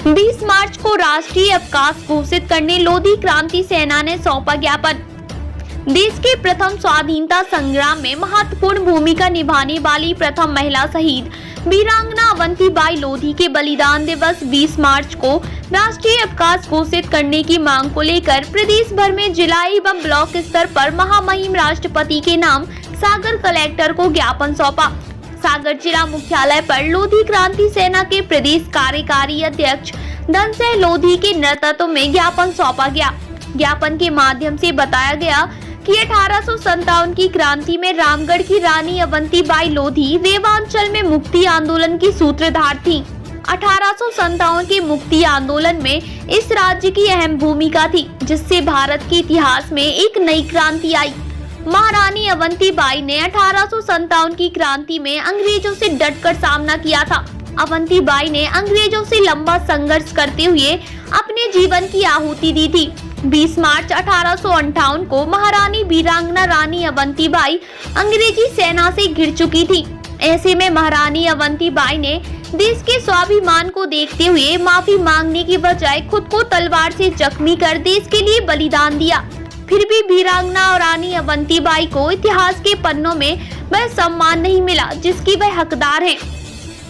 20 मार्च को राष्ट्रीय अवकाश घोषित करने लोधी क्रांति सेना ने सौंपा ज्ञापन। देश के प्रथम स्वाधीनता संग्राम में महत्वपूर्ण भूमिका निभाने वाली प्रथम महिला शहीद वीरांगना अवंतीबाई लोधी के बलिदान दिवस 20 मार्च को राष्ट्रीय अवकाश घोषित करने की मांग को लेकर प्रदेश भर में जिला एवं ब्लॉक स्तर पर महामहिम राष्ट्रपति के नाम सागर कलेक्टर को ज्ञापन सौंपा। सागर जिला मुख्यालय पर लोधी क्रांति सेना के प्रदेश कार्यकारी अध्यक्ष धनसिंह लोधी के नेतृत्व में ज्ञापन सौंपा गया। ज्ञापन के माध्यम से बताया गया कि 1857 की क्रांति में रामगढ़ की रानी अवंतीबाई लोधी रेवांचल में मुक्ति आंदोलन की सूत्रधार थी। 1857 के मुक्ति आंदोलन में इस राज्य की अहम भूमिका थी, जिससे भारत के इतिहास में एक नई क्रांति आई। महारानी अवंतीबाई ने 1857 की क्रांति में अंग्रेजों से डटकर सामना किया था। अवंतीबाई ने अंग्रेजों से लंबा संघर्ष करते हुए अपने जीवन की आहुति दी थी। 20 मार्च 1858 को महारानी वीरांगना रानी अवंतीबाई अंग्रेजी सेना से घिर चुकी थी। ऐसे में महारानी अवंतीबाई ने देश के स्वाभिमान को देखते हुए माफी मांगने की बजाय खुद को तलवार से जख्मी कर देश के लिए बलिदान दिया। फिर भी वीरांगना और रानी अवंतीबाई को इतिहास के पन्नों में वह सम्मान नहीं मिला जिसकी वह हकदार हैं।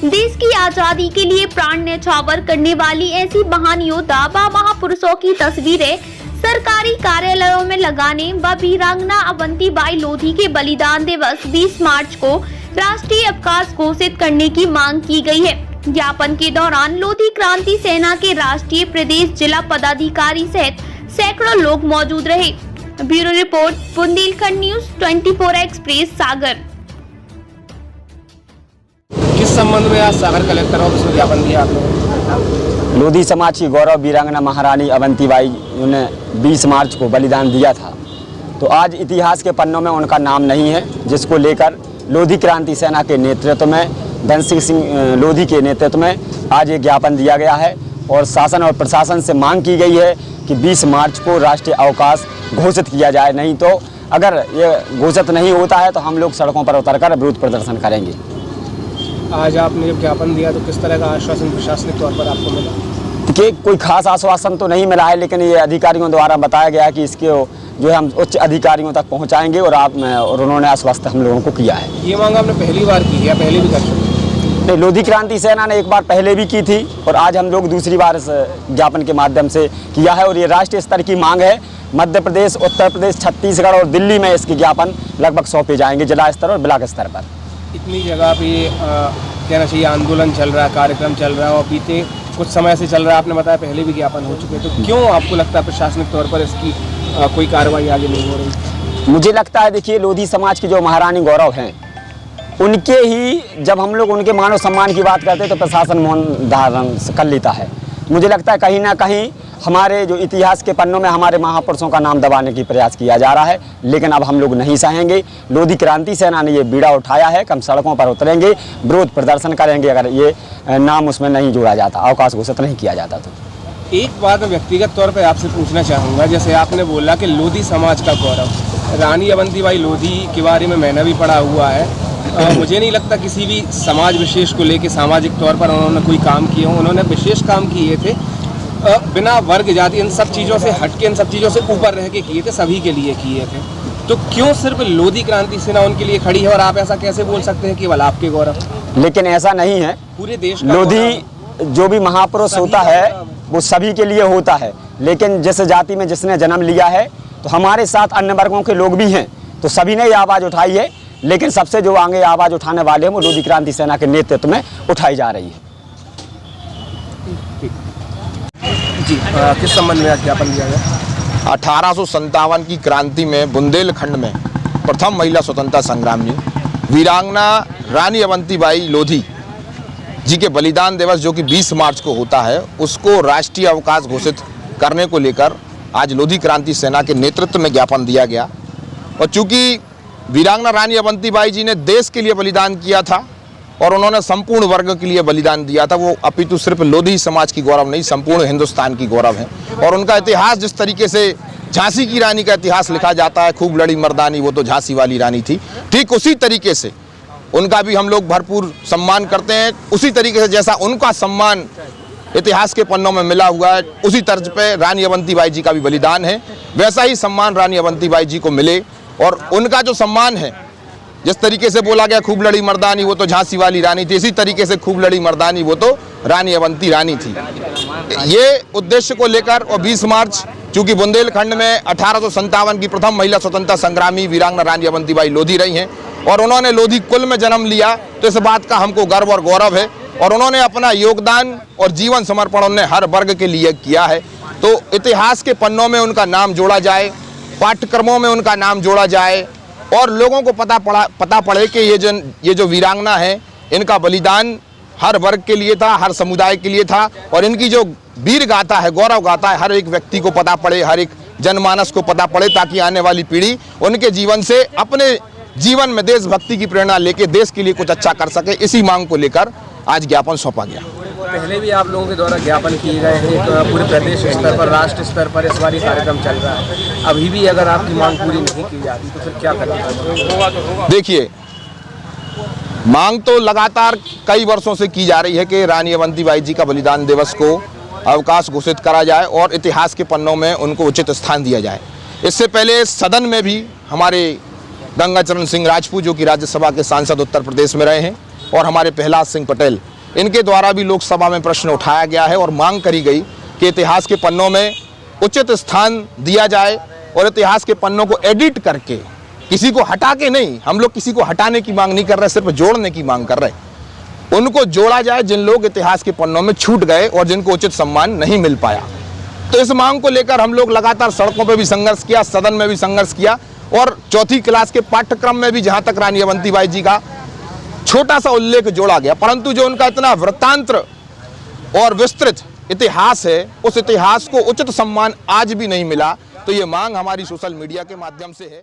देश की आजादी के लिए प्राण न्यौछावर करने वाली ऐसी महान योद्धा व महापुरुषों की तस्वीरें सरकारी कार्यालयों में लगाने व वीरांगना अवंतीबाई लोधी के बलिदान दिवस 20 मार्च को राष्ट्रीय अवकाश घोषित करने की मांग की गई है। ज्ञापन के दौरान लोधी क्रांति सेना के राष्ट्रीय प्रदेश जिला पदाधिकारी सहित सैकड़ों लोग मौजूद रहे। Bureau report, Bundelkhand news 24 express, Sagar. किस संबंध में आज सागर कलेक्टर ऑफिस में ज्ञापन दिया आप लोगों ने? लोधी समाज की गौरव वीरांगना महारानी अवंतीबाई ने 20 मार्च को बलिदान दिया था, तो आज इतिहास के पन्नों में उनका नाम नहीं है, जिसको लेकर लोधी क्रांति सेना के नेतृत्व में धनसिंह लोधी के नेतृत्व में आज ये ज्ञापन दिया गया है और शासन और प्रशासन से मांग की गई है कि 20 मार्च को राष्ट्रीय अवकाश घोषित किया जाए। नहीं तो अगर ये घोषित नहीं होता है तो हम लोग सड़कों पर उतरकर विरोध प्रदर्शन करेंगे। आज आपने जब ज्ञापन दिया तो किस तरह का आश्वासन प्रशासनिक तौर पर आपको मिला? देखिए, कोई खास आश्वासन तो नहीं मिला है, लेकिन ये अधिकारियों द्वारा बताया गया है कि इसके जो है हम उच्च अधिकारियों तक पहुंचाएंगे और उन्होंने आश्वस्त हम लोगों को किया है। ये मांग आपने पहली बार की या पहले भी कर चुके? नहीं, लोधी क्रांति सेना ने एक बार पहले भी की थी और आज हम लोग दूसरी बार इस ज्ञापन के माध्यम से किया है और ये राष्ट्रीय स्तर की मांग है। मध्य प्रदेश, उत्तर प्रदेश, छत्तीसगढ़ और दिल्ली में इसके ज्ञापन लगभग सौंपे जाएंगे जिला स्तर और ब्लॉक स्तर पर। इतनी जगह पे कहना चाहिए आंदोलन चल रहा है, कार्यक्रम चल रहा है और बीते कुछ समय से चल रहा है, आपने बताया पहले भी ज्ञापन हो चुके, तो क्यों आपको लगता है प्रशासनिक तौर पर इसकी कोई कार्रवाई आगे नहीं हो रही? मुझे लगता है, देखिए, लोधी समाज की जो महारानी गौरव हैं, उनके ही जब हम लोग उनके मानव सम्मान की बात करते हैं तो प्रशासन मौन धारण कर लेता है। मुझे लगता है कहीं ना कहीं हमारे जो इतिहास के पन्नों में हमारे महापुरुषों का नाम दबाने की प्रयास किया जा रहा है, लेकिन अब हम लोग नहीं सहेंगे। लोधी क्रांति सेना ने ये बीड़ा उठाया है कि हम सड़कों पर उतरेंगे, विरोध प्रदर्शन करेंगे अगर ये नाम उसमें नहीं जोड़ा जाता, अवकाश घोषित नहीं किया जाता। तो एक बात मैं व्यक्तिगत तौर पर आपसे पूछना चाहूँगा, जैसे आपने बोला कि लोधी समाज का गौरव, रानी अवंतीबाई लोधी के बारे में मैंने भी पढ़ा हुआ है। मुझे नहीं लगता किसी भी समाज विशेष को लेकर सामाजिक तौर पर उन्होंने कोई काम किए हों। उन्होंने विशेष काम किए थे, बिना वर्ग जाति इन सब चीज़ों से हटके, इन सब चीज़ों से ऊपर रह के किए थे, सभी के लिए किए थे। तो क्यों सिर्फ लोधी क्रांति सेना उनके लिए खड़ी है और आप ऐसा कैसे बोल सकते हैं केवल आपके गौरव? लेकिन ऐसा नहीं है, पूरे देश का लोधी जो भी महापुरुष होता है वो सभी के लिए होता है, लेकिन जिस जाति में जिसने जन्म लिया है, तो हमारे साथ अन्य वर्गों के लोग भी हैं, तो सभी ने ये आवाज़ उठाई है, लेकिन सबसे जो आगे आवाज़ उठाने वाले हैं वो लोधी क्रांति सेना के नेतृत्व में उठाई जा रही है। जी, किस संबंध में ज्ञापन दिया गया? 1857 की क्रांति में बुंदेलखंड में प्रथम महिला स्वतंत्रता संग्रामी वीरांगना रानी अवंतीबाई लोधी जी के बलिदान दिवस जो कि 20 मार्च को होता है, उसको राष्ट्रीय अवकाश घोषित करने को लेकर आज लोधी क्रांति सेना के नेतृत्व में ज्ञापन दिया गया। और चूँकि वीरांगना रानी अवंतीबाई जी ने देश के लिए बलिदान किया था और उन्होंने संपूर्ण वर्ग के लिए बलिदान दिया था, वो अपितु सिर्फ लोधी समाज की गौरव नहीं, संपूर्ण हिंदुस्तान की गौरव है। और उनका इतिहास जिस तरीके से झांसी की रानी का इतिहास लिखा जाता है, खूब लड़ी मर्दानी, वो तो झांसी वाली रानी थी, ठीक उसी तरीके से उनका भी हम लोग भरपूर सम्मान करते हैं। उसी तरीके से जैसा उनका सम्मान इतिहास के पन्नों में मिला हुआ है, उसी तर्ज पे रानी अवंतीबाई जी का भी बलिदान है। वैसा ही सम्मान रानी अवंतीबाई जी को मिले और उनका जो सम्मान है, जिस तरीके से बोला गया खूब लड़ी मर्दानी वो तो झांसी वाली रानी थी, इसी तरीके से खूब लड़ी मर्दानी वो तो रानी अवंती रानी थी। ये उद्देश्य को लेकर और 20 मार्च चूंकि बुंदेलखंड में 1857 की प्रथम महिला स्वतंत्रता संग्रामी वीरांगना रानी अवंतीबाई लोधी रही हैं और उन्होंने लोधी कुल में जन्म लिया, तो इस बात का हमको गर्व और गौरव है। और उन्होंने अपना योगदान और जीवन समर्पण उन्होंने हर वर्ग के लिए किया है। तो इतिहास के पन्नों में उनका नाम जोड़ा जाए, पाठ्यक्रमों में उनका नाम जोड़ा जाए और लोगों को पता पड़े कि ये जो वीरांगना है, इनका बलिदान हर वर्ग के लिए था, हर समुदाय के लिए था और इनकी जो वीर गाथा है, गौरव गाथा है, हर एक व्यक्ति को पता पड़े, हर एक जनमानस को पता पड़े, ताकि आने वाली पीढ़ी उनके जीवन से अपने जीवन में देशभक्ति की प्रेरणा लेके देश के लिए कुछ अच्छा कर सके। इसी मांग को लेकर आज ज्ञापन सौंपा गया। पहले भी आप लोगों के द्वारा ज्ञापन किए गए हैं, पूरे प्रदेश स्तर पर, राष्ट्र स्तर पर इस बार कार्यक्रम चल रहा है। अभी भी अगर आपकी मांग पूरी नहीं की जाती तो फिर क्या करेंगे? देखिए, मांग तो लगातार कई वर्षों से की जा रही है कि रानी अवंतीबाई जी का बलिदान दिवस को अवकाश घोषित करा जाए और इतिहास के पन्नों में उनको उचित स्थान दिया जाए। इससे पहले सदन में भी हमारे गंगाचरण सिंह राजपूत, जो कि राज्यसभा के सांसद उत्तर प्रदेश में रहे हैं, और हमारे प्रहलाद सिंह पटेल, इनके द्वारा भी लोकसभा में प्रश्न उठाया गया है और मांग करी गई कि इतिहास के पन्नों में उचित स्थान दिया जाए और इतिहास के पन्नों को एडिट करके, किसी को हटा के नहीं, हम लोग किसी को हटाने की मांग नहीं कर रहे, सिर्फ जोड़ने की मांग कर रहे, उनको जोड़ा जाए जिन लोग इतिहास के पन्नों में छूट गए और जिनको उचित सम्मान नहीं मिल पाया। तो इस मांग को लेकर हम लोग लगातार सड़कों पर भी संघर्ष किया, सदन में भी संघर्ष किया और 4th क्लास के पाठ्यक्रम में भी जहां तक रानी अवंतीबाई जी का छोटा सा उल्लेख जोड़ा गया, परंतु जो उनका इतना वृत्तांत और विस्तृत इतिहास है, उस इतिहास को उचित सम्मान आज भी नहीं मिला। तो ये मांग हमारी सोशल मीडिया के माध्यम से है।